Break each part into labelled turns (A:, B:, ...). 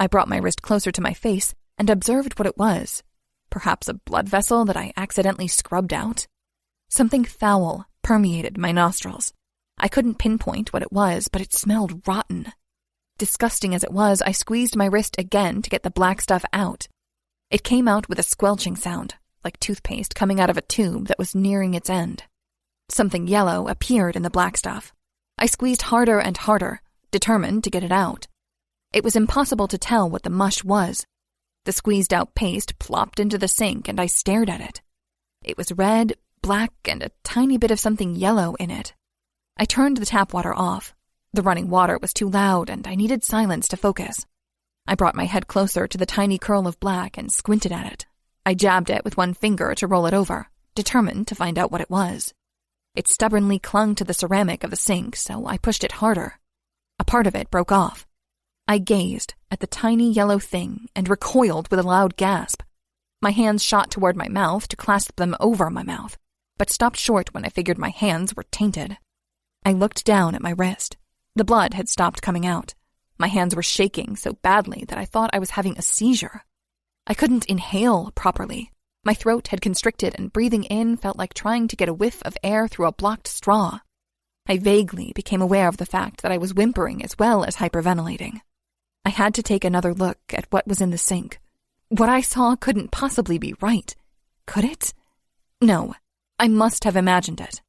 A: I brought my wrist closer to my face and observed what it was. Perhaps a blood vessel that I accidentally scrubbed out? Something foul permeated my nostrils. I couldn't pinpoint what it was, but it smelled rotten. Disgusting as it was, I squeezed my wrist again to get the black stuff out. It came out with a squelching sound, like toothpaste coming out of a tube that was nearing its end. Something yellow appeared in the black stuff. I squeezed harder and harder, determined to get it out. It was impossible to tell what the mush was. The squeezed-out paste plopped into the sink, and I stared at it. It was red, black, and a tiny bit of something yellow in it. I turned the tap water off. The running water was too loud, and I needed silence to focus. I brought my head closer to the tiny curl of black and squinted at it. I jabbed it with one finger to roll it over, determined to find out what it was. It stubbornly clung to the ceramic of the sink, so I pushed it harder. A part of it broke off. I gazed at the tiny yellow thing and recoiled with a loud gasp. My hands shot toward my mouth to clasp them over my mouth, but stopped short when I figured my hands were tainted. I looked down at my wrist. The blood had stopped coming out. My hands were shaking so badly that I thought I was having a seizure. I couldn't inhale properly. My throat had constricted, and breathing in felt like trying to get a whiff of air through a blocked straw. I vaguely became aware of the fact that I was whimpering as well as hyperventilating. I had to take another look at what was in the sink. What I saw couldn't possibly be right. Could it? No, I must have imagined it.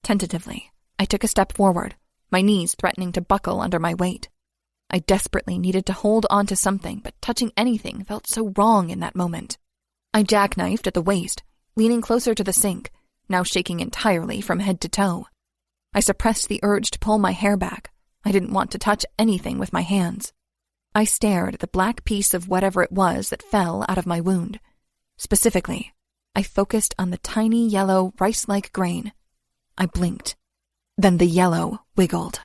A: Tentatively, I took a step forward, my knees threatening to buckle under my weight. I desperately needed to hold on to something, but touching anything felt so wrong in that moment. I jackknifed at the waist, leaning closer to the sink, now shaking entirely from head to toe. I suppressed the urge to pull my hair back. I didn't want to touch anything with my hands. I stared at the black piece of whatever it was that fell out of my wound. Specifically, I focused on the tiny yellow rice-like grain. I blinked. Then the yellow wiggled.